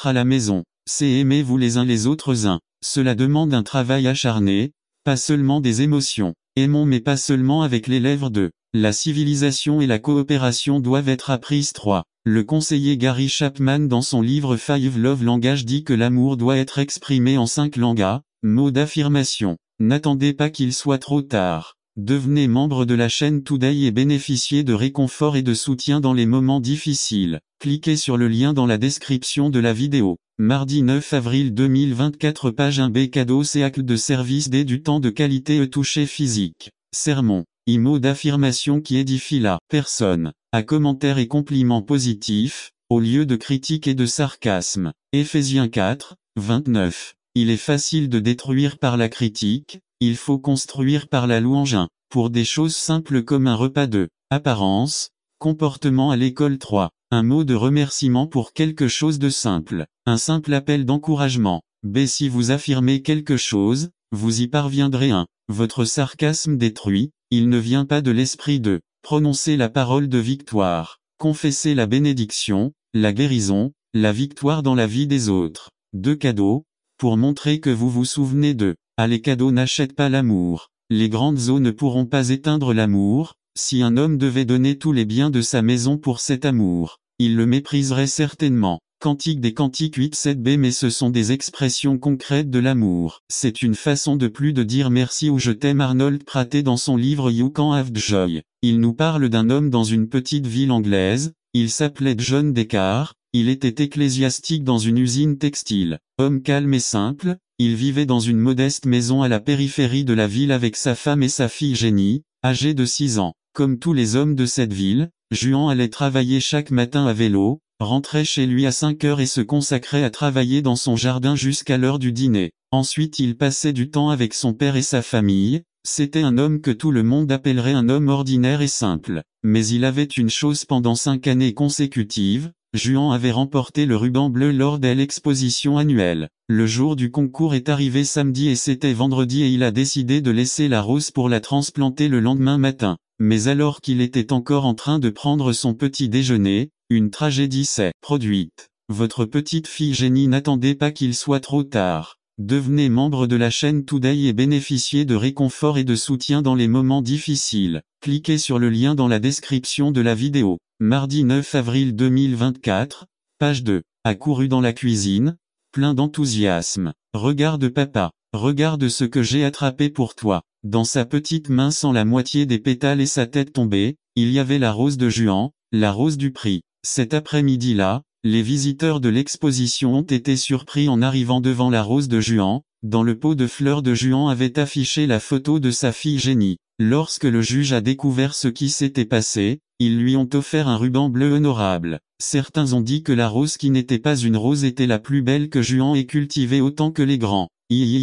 à la maison, c'est aimez-vous les uns les autres uns. Cela demande un travail acharné, pas seulement des émotions. Aimons mais pas seulement avec les lèvres de. La civilisation et la coopération doivent être apprises. 3. Le conseiller Gary Chapman dans son livre Five Love Languages dit que l'amour doit être exprimé en 5 langages, mots d'affirmation. N'attendez pas qu'il soit trop tard. Devenez membre de la chaîne Today et bénéficiez de réconfort et de soutien dans les moments difficiles. Cliquez sur le lien dans la description de la vidéo. Mardi 9 avril 2024 page 1b cadeau c'est acte de service D du temps de qualité e toucher physique. Sermon. Mot d'affirmation qui édifie la personne. À commentaires et compliments positifs, au lieu de critiques et de sarcasme. Éphésiens 4, 29. Il est facile de détruire par la critique, il faut construire par la louange. Pour des choses simples comme un repas de apparence, comportement à l'école 3. Un mot de remerciement pour quelque chose de simple. Un simple appel d'encouragement. B. Si vous affirmez quelque chose, vous y parviendrez. 1. Votre sarcasme détruit, il ne vient pas de l'esprit de. Prononcez la parole de victoire. Confessez la bénédiction, la guérison, la victoire dans la vie des autres. 2 cadeaux, pour montrer que vous vous souvenez de. Les cadeaux n'achètent pas l'amour. Les grandes eaux ne pourront pas éteindre l'amour. Si un homme devait donner tous les biens de sa maison pour cet amour, il le mépriserait certainement. Cantique des Cantiques 8-7b. Mais ce sont des expressions concrètes de l'amour. C'est une façon de plus de dire merci ou je t'aime. Arnold Praté dans son livre You Can Have Joy. Il nous parle d'un homme dans une petite ville anglaise. Il s'appelait John Descartes. Il était ecclésiastique dans une usine textile. Homme calme et simple, il vivait dans une modeste maison à la périphérie de la ville avec sa femme et sa fille Jenny, âgée de 6 ans. Comme tous les hommes de cette ville, Juan allait travailler chaque matin à vélo, rentrait chez lui à 5 heures et se consacrait à travailler dans son jardin jusqu'à l'heure du dîner. Ensuite il passait du temps avec son père et sa famille. C'était un homme que tout le monde appellerait un homme ordinaire et simple. Mais il avait une chose pendant 5 années consécutives. Juan avait remporté le ruban bleu lors de l'exposition annuelle. Le jour du concours est arrivé samedi et c'était vendredi et il a décidé de laisser la rose pour la transplanter le lendemain matin. Mais alors qu'il était encore en train de prendre son petit déjeuner, une tragédie s'est produite. Votre petite fille Jenny n'attendait pas qu'il soit trop tard. Devenez membre de la chaîne Today et bénéficiez de réconfort et de soutien dans les moments difficiles. Cliquez sur le lien dans la description de la vidéo. Mardi 9 avril 2024, page 2. Accouru dans la cuisine, plein d'enthousiasme. Regarde papa, regarde ce que j'ai attrapé pour toi. Dans sa petite main sans la moitié des pétales et sa tête tombée, il y avait la rose de Juan, la rose du prix. Cet après-midi-là, les visiteurs de l'exposition ont été surpris en arrivant devant la rose de Juan. Dans le pot de fleurs de Juan avait affiché la photo de sa fille Jenny. Lorsque le juge a découvert ce qui s'était passé, ils lui ont offert un ruban bleu honorable. Certains ont dit que la rose qui n'était pas une rose était la plus belle que Juan ait cultivée autant que les grands.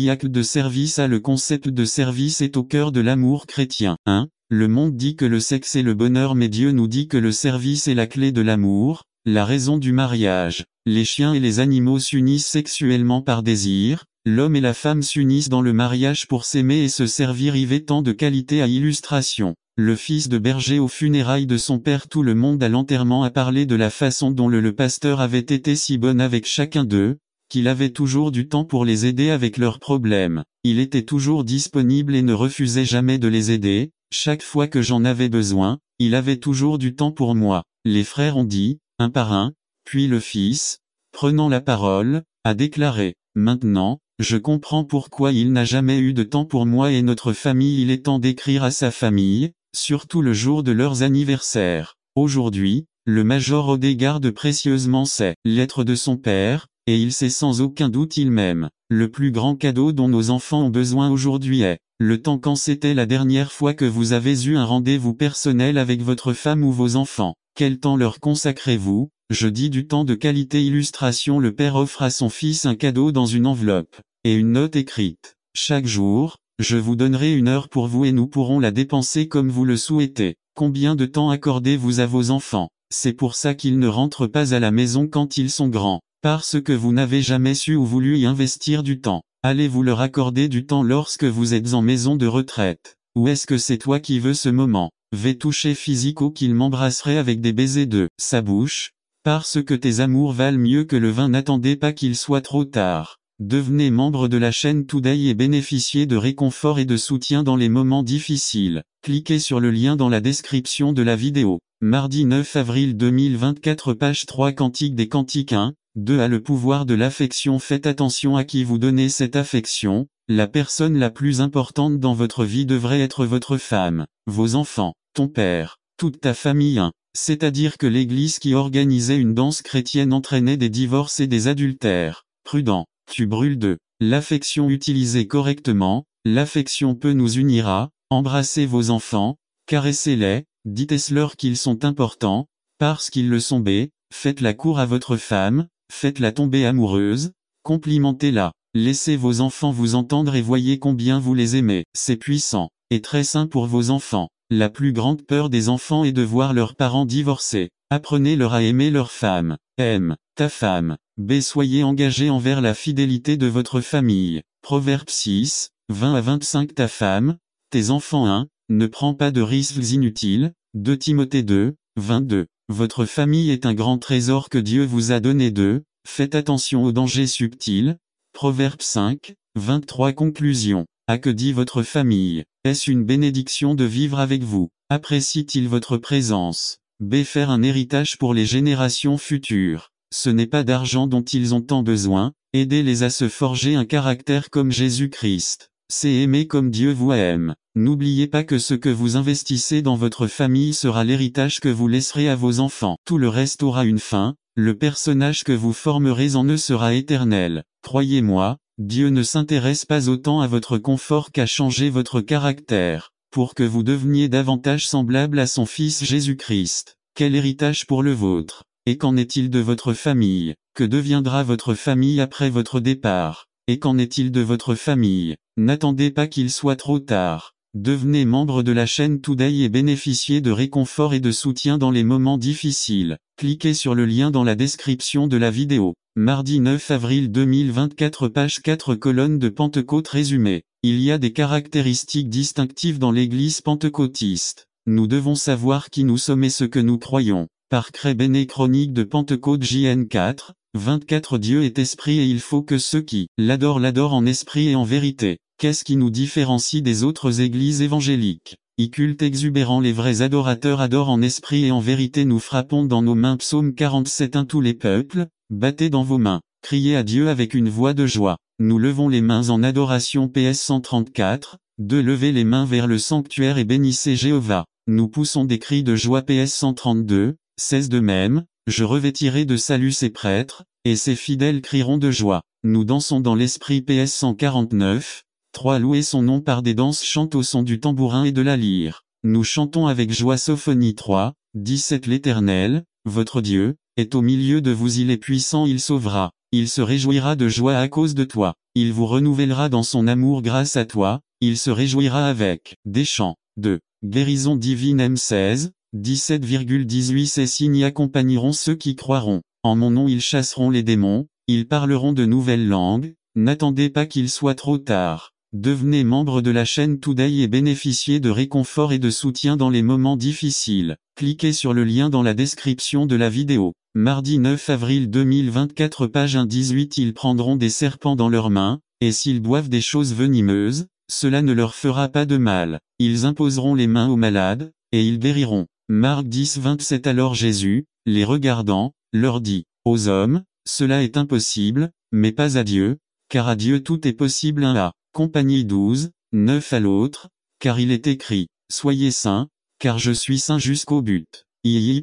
Acte de service. Le concept de service est au cœur de l'amour chrétien. 1. Le monde dit que le sexe est le bonheur mais Dieu nous dit que le service est la clé de l'amour, la raison du mariage. Les chiens et les animaux s'unissent sexuellement par désir, l'homme et la femme s'unissent dans le mariage pour s'aimer et se servir. Tant de qualité à illustration. Le fils de berger aux funérailles de son père. Tout le monde à l'enterrement a parlé de la façon dont le pasteur avait été si bon avec chacun d'eux, qu'il avait toujours du temps pour les aider avec leurs problèmes. Il était toujours disponible et ne refusait jamais de les aider. Chaque fois que j'en avais besoin, il avait toujours du temps pour moi. Les frères ont dit, un par un, puis le fils, prenant la parole, a déclaré, maintenant, je comprends pourquoi il n'a jamais eu de temps pour moi et notre famille. Il est temps d'écrire à sa famille, surtout le jour de leurs anniversaires. Aujourd'hui, le major Odé garde précieusement ses lettres de son père, et il sait sans aucun doute il m'aime. Le plus grand cadeau dont nos enfants ont besoin aujourd'hui est le temps. Quand c'était la dernière fois que vous avez eu un rendez-vous personnel avec votre femme ou vos enfants? Quel temps leur consacrez-vous? Je dis du temps de qualité. Illustration. Le père offre à son fils un cadeau dans une enveloppe, et une note écrite. Chaque jour, je vous donnerai 1 heure pour vous et nous pourrons la dépenser comme vous le souhaitez. Combien de temps accordez-vous à vos enfants? C'est pour ça qu'ils ne rentrent pas à la maison quand ils sont grands. Parce que vous n'avez jamais su ou voulu y investir du temps. Allez-vous leur accorder du temps lorsque vous êtes en maison de retraite? Ou est-ce que c'est toi qui veux ce moment? Vais toucher physique ou qu'il m'embrasserait avec des baisers de sa bouche, Parce que tes amours valent mieux que le vin, n'attendez pas qu'il soit trop tard. Devenez membre de la chaîne Today et bénéficiez de réconfort et de soutien dans les moments difficiles. Cliquez sur le lien dans la description de la vidéo. Mardi 9 avril 2024, page 3, Cantique des Cantiques 1, 2 a le pouvoir de l'affection. Faites attention à qui vous donnez cette affection. La personne la plus importante dans votre vie devrait être votre femme, vos enfants, ton père, toute ta famille. C'est-à-dire que l'Église qui organisait une danse chrétienne entraînait des divorces et des adultères. Prudent, tu brûles de l'affection utilisée correctement. L'affection peut nous unir. Embrassez vos enfants, caressez-les, dites-leur qu'ils sont importants, parce qu'ils le sont. Faites la cour à votre femme, faites-la tomber amoureuse, complimentez-la. Laissez vos enfants vous entendre et voyez combien vous les aimez. C'est puissant, et très sain pour vos enfants. La plus grande peur des enfants est de voir leurs parents divorcer. Apprenez-leur à aimer leur femme. Aime ta femme. Soyez engagés envers la fidélité de votre famille. Proverbe 6, 20 à 25. Ta femme, tes enfants. 1. Ne prends pas de risques inutiles. 2 Timothée 2, 22. Votre famille est un grand trésor que Dieu vous a donné. 2. Faites attention aux dangers subtils. Proverbe 5, 23. Conclusion. Que dit votre famille? Est-ce une bénédiction de vivre avec vous? Apprécie-t-il votre présence? Faire un héritage pour les générations futures. Ce n'est pas d'argent dont ils ont tant besoin, aidez-les à se forger un caractère comme Jésus-Christ. C'est aimer comme Dieu vous aime. N'oubliez pas que ce que vous investissez dans votre famille sera l'héritage que vous laisserez à vos enfants. Tout le reste aura une fin, le personnage que vous formerez en eux sera éternel. Croyez-moi, Dieu ne s'intéresse pas autant à votre confort qu'à changer votre caractère, pour que vous deveniez davantage semblable à son Fils Jésus-Christ. Quel héritage pour le vôtre? Et qu'en est-il de votre famille? Que deviendra votre famille après votre départ? Et qu'en est-il de votre famille? N'attendez pas qu'il soit trop tard. Devenez membre de la chaîne Today et bénéficiez de réconfort et de soutien dans les moments difficiles. Cliquez sur le lien dans la description de la vidéo. Mardi 9 avril 2024, page 4, colonne de Pentecôte résumée. Il y a des caractéristiques distinctives dans l'Église pentecôtiste. Nous devons savoir qui nous sommes et ce que nous croyons. Par Crébéné, Chronique de Pentecôte JN 4, 24. Dieu est esprit et il faut que ceux qui l'adorent en esprit et en vérité. Qu'est-ce qui nous différencie des autres églises évangéliques? Culte exubérant, les vrais adorateurs adorent en esprit et en vérité. Nous frappons dans nos mains. Psaume 47. 1. Tous les peuples, battez dans vos mains, criez à Dieu avec une voix de joie. Nous levons les mains en adoration. PS 134, 2. Levez les mains vers le sanctuaire et bénissez Jéhovah. Nous poussons des cris de joie. PS 132, 16. De même, je revêtirai de salut ses prêtres, et ses fidèles crieront de joie. Nous dansons dans l'esprit. PS 149, 3. Louez son nom par des danses, chante au son du tambourin et de la lyre. Nous chantons avec joie. Sophonie 3, 17. L'Éternel, votre Dieu, est au milieu de vous, il est puissant, il sauvera. Il se réjouira de joie à cause de toi. Il vous renouvellera dans son amour grâce à toi, il se réjouira avec des chants. 2. Guérison divine. M16, 17,18. Ces signes accompagneront ceux qui croiront. En mon nom ils chasseront les démons, ils parleront de nouvelles langues. N'attendez pas qu'il soit trop tard. Devenez membre de la chaîne Today et bénéficiez de réconfort et de soutien dans les moments difficiles. Cliquez sur le lien dans la description de la vidéo. Mardi 9 avril 2024, page 1. 18. Ils prendront des serpents dans leurs mains, et s'ils boivent des choses venimeuses, cela ne leur fera pas de mal. Ils imposeront les mains aux malades, et ils guériront. Marc 10, 27. Alors Jésus, les regardant, leur dit, aux hommes, cela est impossible, mais pas à Dieu, car à Dieu tout est possible. 1 Compagnie 12, 9. À l'autre, car il est écrit, soyez saints, car je suis saint jusqu'au but.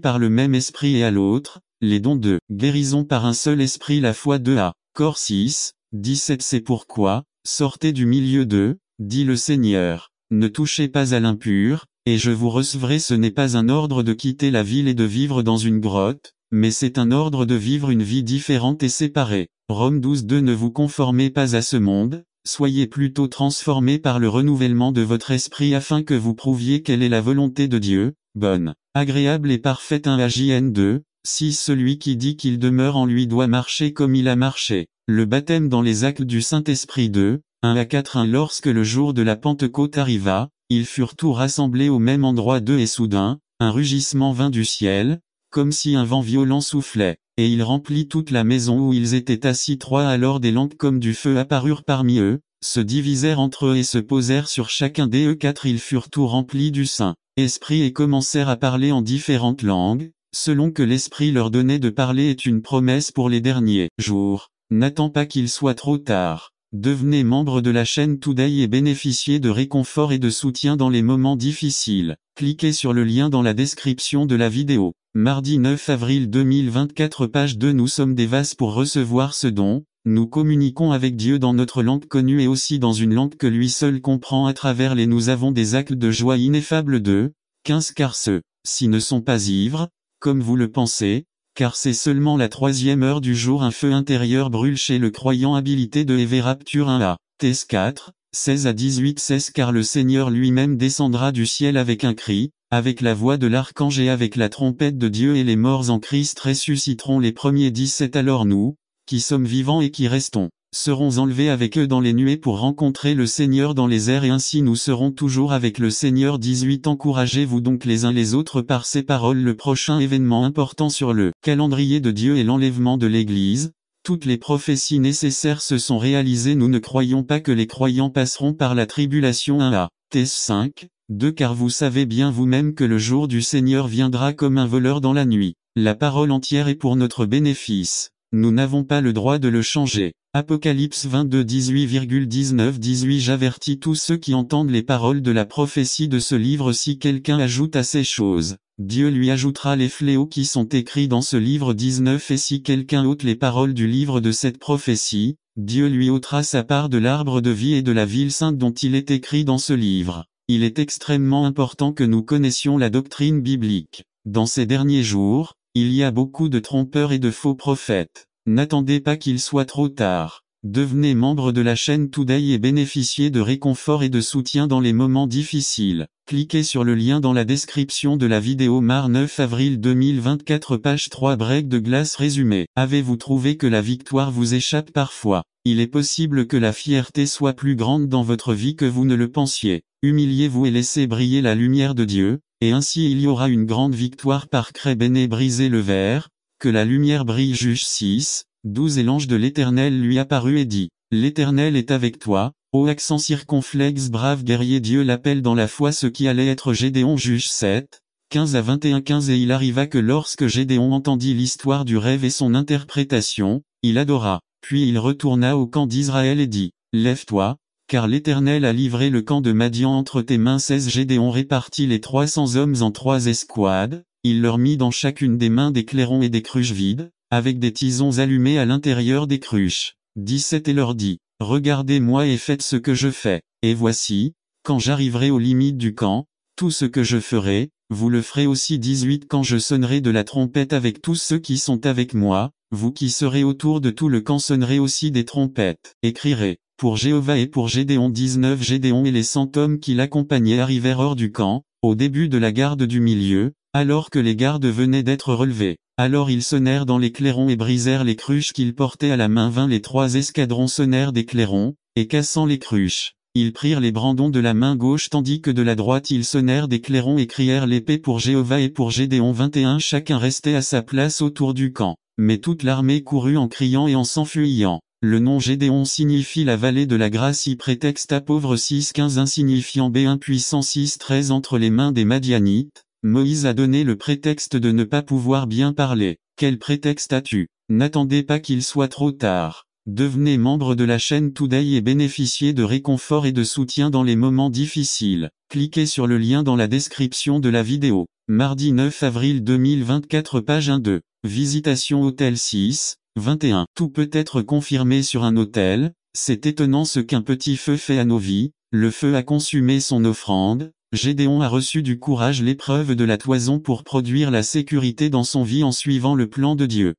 Par le même esprit. Et à l'autre, les dons de guérison par un seul esprit. La foi. 2 Corps 6, 17. C'est pourquoi, sortez du milieu d'eux, dit le Seigneur, ne touchez pas à l'impur, et je vous recevrai. Ce n'est pas un ordre de quitter la ville et de vivre dans une grotte, mais c'est un ordre de vivre une vie différente et séparée. Rome 12, 2. Ne vous conformez pas à ce monde, soyez plutôt transformés par le renouvellement de votre esprit afin que vous prouviez quelle est la volonté de Dieu, bonne, agréable et parfaite. 1 JN 2, 6. Celui qui dit qu'il demeure en lui doit marcher comme il a marché. Le baptême dans les actes du Saint-Esprit. 2, 1 à 4. 1. Lorsque le jour de la Pentecôte arriva, ils furent tous rassemblés au même endroit. 2. Et soudain, un rugissement vint du ciel, comme si un vent violent soufflait, et il remplit toute la maison où ils étaient assis. 3 Alors des lampes comme du feu apparurent parmi eux, se divisèrent entre eux et se posèrent sur chacun d'eux. 4 Ils furent tout remplis du Saint-Esprit et commencèrent à parler en différentes langues, selon que l'Esprit leur donnait de parler. Est une promesse pour les derniers jours. N'attends pas qu'il soit trop tard. Devenez membre de la chaîne Today et bénéficiez de réconfort et de soutien dans les moments difficiles. Cliquez sur le lien dans la description de la vidéo. Mardi 9 avril 2024 page 2 Nous sommes des vases pour recevoir ce don. Nous communiquons avec Dieu dans notre langue connue et aussi dans une langue que lui seul comprend à travers les nous avons des actes de joie ineffables. 2, 15 Car ceux-ci ne sont pas ivres, comme vous le pensez, car c'est seulement la 3e heure du jour. Un feu intérieur brûle chez le croyant. Habilité de Eve Rapture 1 à Thèse 4, 16 à 18 16 Car le Seigneur lui-même descendra du ciel avec un cri, avec la voix de l'archange et avec la trompette de Dieu, et les morts en Christ ressusciteront les premiers. 17 Alors nous, qui sommes vivants et qui restons, serons enlevés avec eux dans les nuées pour rencontrer le Seigneur dans les airs, et ainsi nous serons toujours avec le Seigneur. 18 Encouragez-vous donc les uns les autres par ces paroles. Le prochain événement important sur le calendrier de Dieu est l'enlèvement de l'Église. Toutes les prophéties nécessaires se sont réalisées. Nous ne croyons pas que les croyants passeront par la tribulation. 1 à Thèse 5, 2 Car vous savez bien vous-même que le jour du Seigneur viendra comme un voleur dans la nuit. La parole entière est pour notre bénéfice. Nous n'avons pas le droit de le changer. Apocalypse 22 18,19 18 J'avertis tous ceux qui entendent les paroles de la prophétie de ce livre. Si quelqu'un ajoute à ces choses, Dieu lui ajoutera les fléaux qui sont écrits dans ce livre. 19 Et si quelqu'un ôte les paroles du livre de cette prophétie, Dieu lui ôtera sa part de l'arbre de vie et de la ville sainte dont il est écrit dans ce livre. Il est extrêmement important que nous connaissions la doctrine biblique. Dans ces derniers jours, il y a beaucoup de trompeurs et de faux prophètes. N'attendez pas qu'il soit trop tard. Devenez membre de la chaîne Today et bénéficiez de réconfort et de soutien dans les moments difficiles. Cliquez sur le lien dans la description de la vidéo. Mar 9 avril 2024 page 3 Break de glace résumé. Avez-vous trouvé que la victoire vous échappe parfois? Il est possible que la fierté soit plus grande dans votre vie que vous ne le pensiez. Humiliez-vous et laissez briller la lumière de Dieu, et ainsi il y aura une grande victoire. Par Béné brisez le verre, que la lumière brille. Juge 6, 12 Et l'ange de l'Éternel lui apparut et dit, L'Éternel est avec toi, ô accent circonflexe brave guerrier. Dieu l'appelle dans la foi ce qui allait être Gédéon. Juge 7, 15 à 21 15 Et il arriva que lorsque Gédéon entendit l'histoire du rêve et son interprétation, il adora. Puis il retourna au camp d'Israël et dit, Lève-toi, car l'Éternel a livré le camp de Madian entre tes mains. 16 Gédéon répartit les 300 hommes en 3 escouades, il leur mit dans chacune des mains des clairons et des cruches vides, avec des tisons allumés à l'intérieur des cruches. 17 Et leur dit, Regardez-moi et faites ce que je fais, et voici, quand j'arriverai aux limites du camp, tout ce que je ferai, vous le ferez aussi. 18 Quand je sonnerai de la trompette avec tous ceux qui sont avec moi, vous qui serez autour de tout le camp sonnerez aussi des trompettes, et crierez, pour Jéhovah et pour Gédéon. 19 Gédéon et les 100 hommes qui l'accompagnaient arrivèrent hors du camp, au début de la garde du milieu, alors que les gardes venaient d'être relevés. Alors ils sonnèrent dans les clairons et brisèrent les cruches qu'ils portaient à la main. 20 Les 3 escadrons sonnèrent des clairons, et cassant les cruches, ils prirent les brandons de la main gauche tandis que de la droite ils sonnèrent des clairons et crièrent l'épée pour Jéhovah et pour Gédéon. 21 Chacun restait à sa place autour du camp, mais toute l'armée courut en criant et en s'enfuyant. Le nom Gédéon signifie la vallée de la grâce. Y prétexte à pauvre. 6 15 Insignifiant B1 puissant. 6 13 Entre les mains des Madianites, Moïse a donné le prétexte de ne pas pouvoir bien parler. Quel prétexte as-tu? N'attendez pas qu'il soit trop tard. Devenez membre de la chaîne Today et bénéficiez de réconfort et de soutien dans les moments difficiles. Cliquez sur le lien dans la description de la vidéo. Mardi 9 avril 2024 page 1-2. Visitation Hôtel 6, 21. Tout peut être confirmé sur un autel. C'est étonnant ce qu'un petit feu fait à nos vies. Le feu a consumé son offrande. Gédéon a reçu du courage l'épreuve de la toison pour produire la sécurité dans son vie en suivant le plan de Dieu.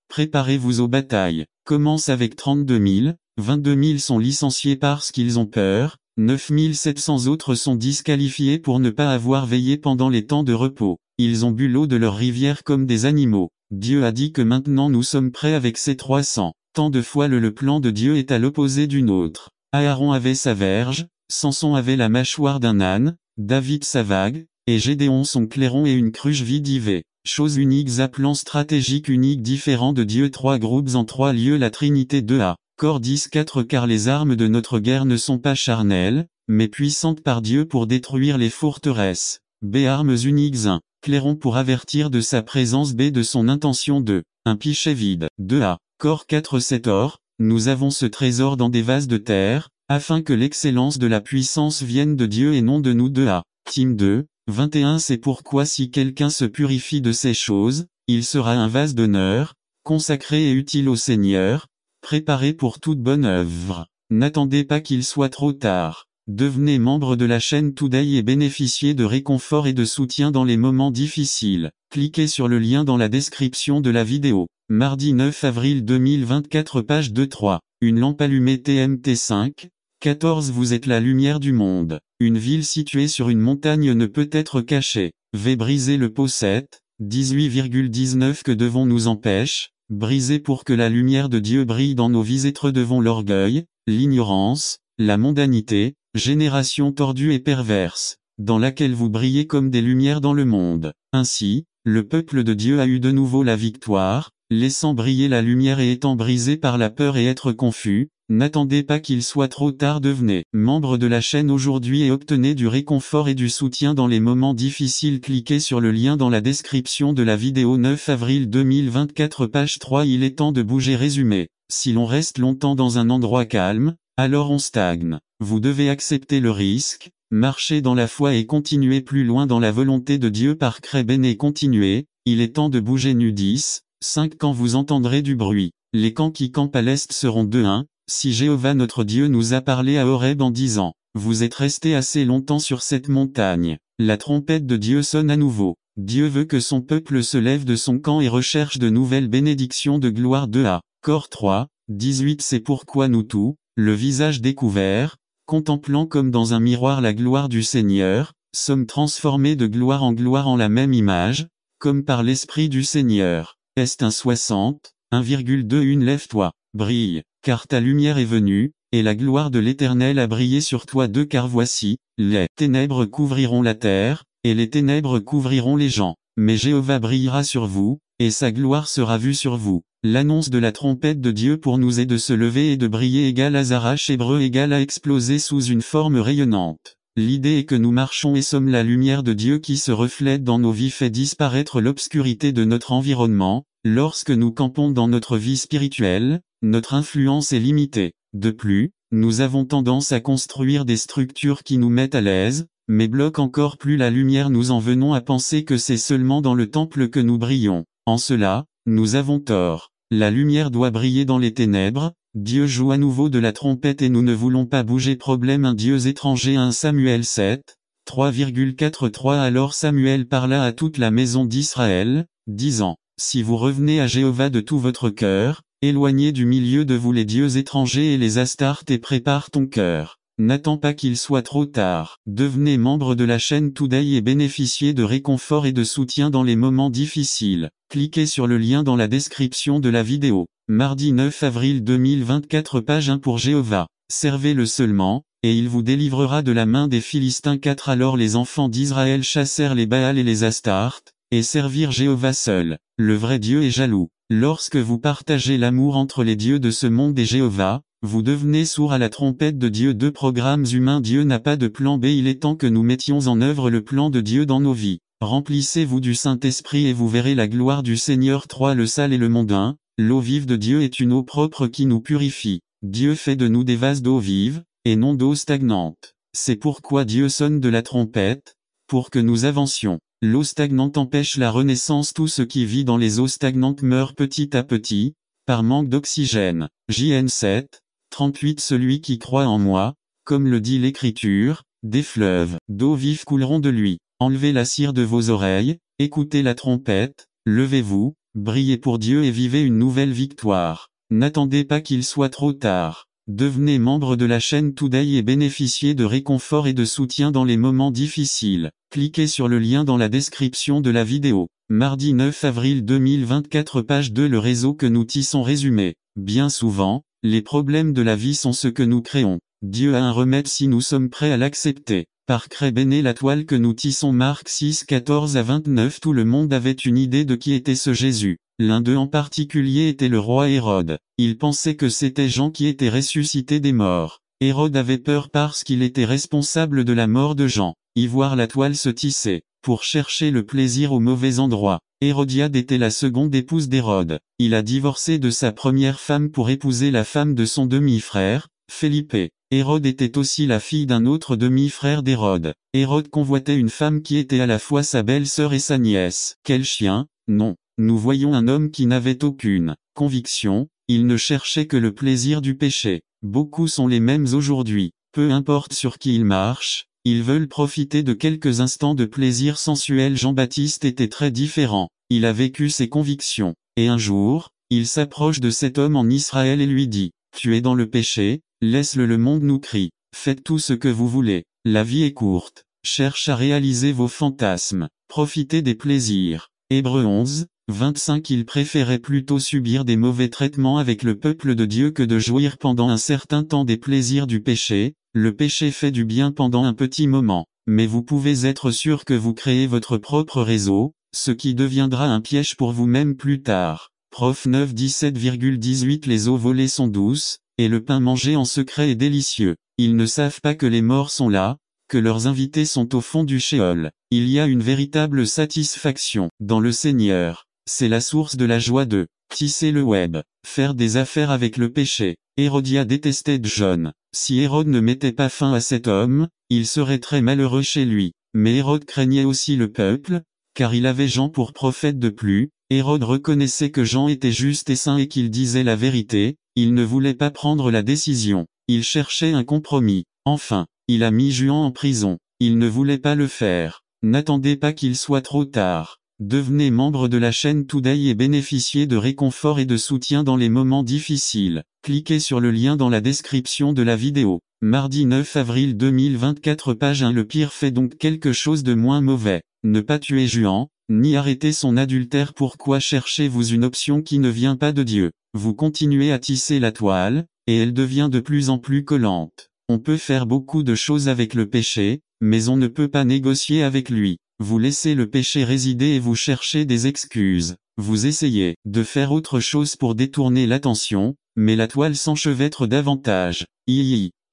Préparez-vous aux batailles. Commence avec 32 000, 22 000 sont licenciés parce qu'ils ont peur, 9 700 autres sont disqualifiés pour ne pas avoir veillé pendant les temps de repos. Ils ont bu l'eau de leur rivière comme des animaux. Dieu a dit que maintenant nous sommes prêts avec ces 300. Tant de fois le plan de Dieu est à l'opposé d'une autre. Aaron avait sa verge, Samson avait la mâchoire d'un âne, David sa vague, et Gédéon son clairon et une cruche vide IV. Choses uniques à plan stratégique unique différent de Dieu. 3 groupes en 3 lieux. La Trinité 2a. Corps 10-4. Car les armes de notre guerre ne sont pas charnelles, mais puissantes par Dieu pour détruire les forteresses. B. Armes uniques 1. Clairon pour avertir de sa présence. B. De son intention 2. Un pichet vide. 2a. Corps 4-7. Or, nous avons ce trésor dans des vases de terre, afin que l'excellence de la puissance vienne de Dieu et non de nous. 2a. Tim 2. 21. C'est pourquoi si quelqu'un se purifie de ces choses, il sera un vase d'honneur, consacré et utile au Seigneur, préparé pour toute bonne œuvre. N'attendez pas qu'il soit trop tard. Devenez membre de la chaîne Today et bénéficiez de réconfort et de soutien dans les moments difficiles. Cliquez sur le lien dans la description de la vidéo. Mardi 9 avril 2024 page 2-3. Une lampe allumée TMT 5. 14. Vous êtes la lumière du monde. Une ville située sur une montagne ne peut être cachée. V. Briser le pot 7. 18,19. Que devons nous empêcher? Briser pour que la lumière de Dieu brille dans nos vies. Être devant l'orgueil, l'ignorance, la mondanité, génération tordue et perverse, dans laquelle vous brillez comme des lumières dans le monde. Ainsi, le peuple de Dieu a eu de nouveau la victoire, laissant briller la lumière et étant brisé par la peur et être confus. N'attendez pas qu'il soit trop tard. Devenez membre de la chaîne aujourd'hui et obtenez du réconfort et du soutien dans les moments difficiles. Cliquez sur le lien dans la description de la vidéo. 9 avril 2024 page 3. Il est temps de bouger. Résumé. Si l'on reste longtemps dans un endroit calme, alors on stagne. Vous devez accepter le risque, marcher dans la foi et continuer plus loin dans la volonté de Dieu par Crébène et continuer. Il est temps de bouger. Nu 10. 5. Quand vous entendrez du bruit, les camps qui campent à l'est seront 2-1. Si Jéhovah notre Dieu nous a parlé à Horeb en disant, vous êtes restés assez longtemps sur cette montagne, la trompette de Dieu sonne à nouveau. Dieu veut que son peuple se lève de son camp et recherche de nouvelles bénédictions de gloire. 2a. Corps 3. 18. C'est pourquoi nous tous, le visage découvert, contemplant comme dans un miroir la gloire du Seigneur, sommes transformés de gloire en la même image, comme par l'Esprit du Seigneur. Est un 60. 1,21. Lève-toi, brille, car ta lumière est venue, et la gloire de l'Éternel a brillé sur toi. 2. Car voici, les ténèbres couvriront la terre, et les ténèbres couvriront les gens. Mais Jéhovah brillera sur vous, et sa gloire sera vue sur vous. L'annonce de la trompette de Dieu pour nous est de se lever et de briller égale à Zarache hébreu égale à exploser sous une forme rayonnante. L'idée est que nous marchons et sommes la lumière de Dieu qui se reflète dans nos vies, fait disparaître l'obscurité de notre environnement. Lorsque nous campons dans notre vie spirituelle, notre influence est limitée. De plus, nous avons tendance à construire des structures qui nous mettent à l'aise, mais bloquent encore plus la lumière. Nous en venons à penser que c'est seulement dans le temple que nous brillons. En cela, nous avons tort. La lumière doit briller dans les ténèbres. Dieu joue à nouveau de la trompette et nous ne voulons pas bouger. Problème. Un dieu étranger. 1 Samuel 7, 3,43. Alors Samuel parla à toute la maison d'Israël, disant, si vous revenez à Jéhovah de tout votre cœur, éloignez du milieu de vous les dieux étrangers et les Astartes et prépare ton cœur. N'attends pas qu'il soit trop tard. Devenez membre de la chaîne Today et bénéficiez de réconfort et de soutien dans les moments difficiles. Cliquez sur le lien dans la description de la vidéo. Mardi 9 avril 2024 page 1 pour Jéhovah. Servez-le seulement, et il vous délivrera de la main des Philistins. 4. Alors les enfants d'Israël chassèrent les Baals et les Astartes, et servirent Jéhovah seul. Le vrai Dieu est jaloux. Lorsque vous partagez l'amour entre les dieux de ce monde et Jéhovah, vous devenez sourd à la trompette de Dieu. 2 Programmes humains. Dieu n'a pas de plan B. Il est temps que nous mettions en œuvre le plan de Dieu dans nos vies. Remplissez-vous du Saint-Esprit et vous verrez la gloire du Seigneur. 3 Le sale et le mondain. L'eau vive de Dieu est une eau propre qui nous purifie. Dieu fait de nous des vases d'eau vive, et non d'eau stagnante. C'est pourquoi Dieu sonne de la trompette, pour que nous avancions. L'eau stagnante empêche la renaissance. Tout ce qui vit dans les eaux stagnantes meurt petit à petit, par manque d'oxygène. JN 7, 38 Celui qui croit en moi, comme le dit l'Écriture, des fleuves d'eau vive couleront de lui. Enlevez la cire de vos oreilles, écoutez la trompette, levez-vous, brillez pour Dieu et vivez une nouvelle victoire. N'attendez pas qu'il soit trop tard. Devenez membre de la chaîne Today et bénéficiez de réconfort et de soutien dans les moments difficiles. Cliquez sur le lien dans la description de la vidéo. Mardi 9 avril 2024 page 2 Le réseau que nous tissons. Résumé. Bien souvent, les problèmes de la vie sont ce que nous créons. Dieu a un remède si nous sommes prêts à l'accepter. Par Crébéné la toile que nous tissons Marc 6, 14 à 29. Tout le monde avait une idée de qui était ce Jésus. L'un d'eux en particulier était le roi Hérode. Il pensait que c'était Jean qui était ressuscité des morts. Hérode avait peur parce qu'il était responsable de la mort de Jean. Y voir la toile se tisser, pour chercher le plaisir au mauvais endroit. Hérodiade était la seconde épouse d'Hérode. Il a divorcé de sa première femme pour épouser la femme de son demi-frère, Philippe. Hérode était aussi la fille d'un autre demi-frère d'Hérode. Hérode convoitait une femme qui était à la fois sa belle-sœur et sa nièce. Quel chien, non. Nous voyons un homme qui n'avait aucune conviction, il ne cherchait que le plaisir du péché. Beaucoup sont les mêmes aujourd'hui. Peu importe sur qui ils marchent, ils veulent profiter de quelques instants de plaisir sensuel. Jean-Baptiste était très différent. Il a vécu ses convictions. Et un jour, il s'approche de cet homme en Israël et lui dit, « Tu es dans le péché, laisse-le, le monde nous crie. Faites tout ce que vous voulez. La vie est courte. Cherche à réaliser vos fantasmes. Profitez des plaisirs. » Hébreux 11, 25. Il préférait plutôt subir des mauvais traitements avec le peuple de Dieu que de jouir pendant un certain temps des plaisirs du péché. Le péché fait du bien pendant un petit moment, mais vous pouvez être sûr que vous créez votre propre réseau, ce qui deviendra un piège pour vous-même plus tard. Prof 9 17,18. Les eaux volées sont douces, et le pain mangé en secret est délicieux. Ils ne savent pas que les morts sont là, que leurs invités sont au fond du Sheol. Il y a une véritable satisfaction dans le Seigneur. C'est la source de la joie de tisser le web, faire des affaires avec le péché. Hérodiade détestait John. Si Hérode ne mettait pas fin à cet homme, il serait très malheureux chez lui. Mais Hérode craignait aussi le peuple, car il avait Jean pour prophète de plus. Hérode reconnaissait que Jean était juste et saint et qu'il disait la vérité. Il ne voulait pas prendre la décision. Il cherchait un compromis. Enfin, il a mis Juan en prison. Il ne voulait pas le faire. N'attendez pas qu'il soit trop tard. Devenez membre de la chaîne Today et bénéficiez de réconfort et de soutien dans les moments difficiles. Cliquez sur le lien dans la description de la vidéo. Mardi 9 avril 2024 page 1. Le pire fait donc quelque chose de moins mauvais. Ne pas tuer Juan, ni arrêter son adultère. Pourquoi cherchez-vous une option qui ne vient pas de Dieu? Vous continuez à tisser la toile, et elle devient de plus en plus collante. On peut faire beaucoup de choses avec le péché, mais on ne peut pas négocier avec lui. Vous laissez le péché résider et vous cherchez des excuses. Vous essayez de faire autre chose pour détourner l'attention, mais la toile s'enchevêtre davantage.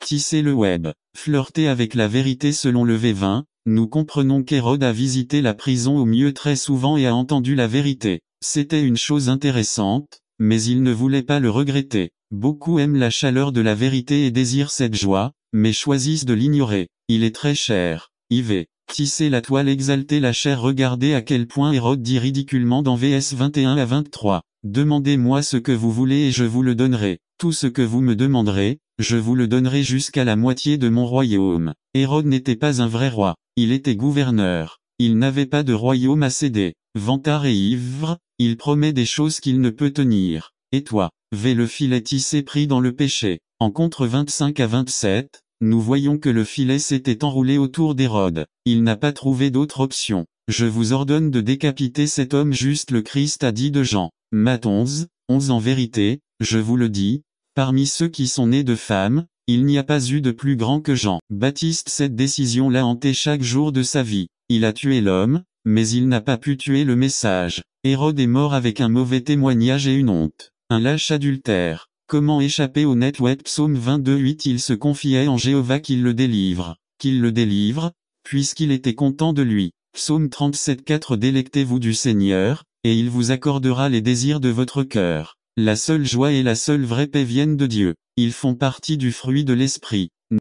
Tissez le web. Flirter avec la vérité selon le V20. Nous comprenons qu'Hérode a visité la prison au mieux très souvent et a entendu la vérité. C'était une chose intéressante, mais il ne voulait pas le regretter. Beaucoup aiment la chaleur de la vérité et désirent cette joie, mais choisissent de l'ignorer. Il est très cher. Tisser la toile, exalter la chair. Regardez à quel point Hérode dit ridiculement dans VS 21 à 23. Demandez-moi ce que vous voulez et je vous le donnerai. Tout ce que vous me demanderez, je vous le donnerai jusqu'à la moitié de mon royaume. Hérode n'était pas un vrai roi. Il était gouverneur. Il n'avait pas de royaume à céder. Vantard et ivre, il promet des choses qu'il ne peut tenir. Et toi, le filet tissé pris dans le péché. En contre 25 à 27, nous voyons que le filet s'était enroulé autour d'Hérode. Il n'a pas trouvé d'autre option. Je vous ordonne de décapiter cet homme juste, le Christ a dit de Jean. Matthieu 11, 11. En vérité, je vous le dis, parmi ceux qui sont nés de femmes, il n'y a pas eu de plus grand que Jean. Baptiste, cette décision l'a hanté chaque jour de sa vie. Il a tué l'homme, mais il n'a pas pu tuer le message. Hérode est mort avec un mauvais témoignage et une honte. Un lâche adultère. Comment échapper au net web? Psaume 22, 8. Il se confiait en Jéhovah qu'il le délivre, puisqu'il était content de lui. Psaume 37, 4. Délectez-vous du Seigneur, et il vous accordera les désirs de votre cœur. La seule joie et la seule vraie paix viennent de Dieu. Ils font partie du fruit de l'esprit.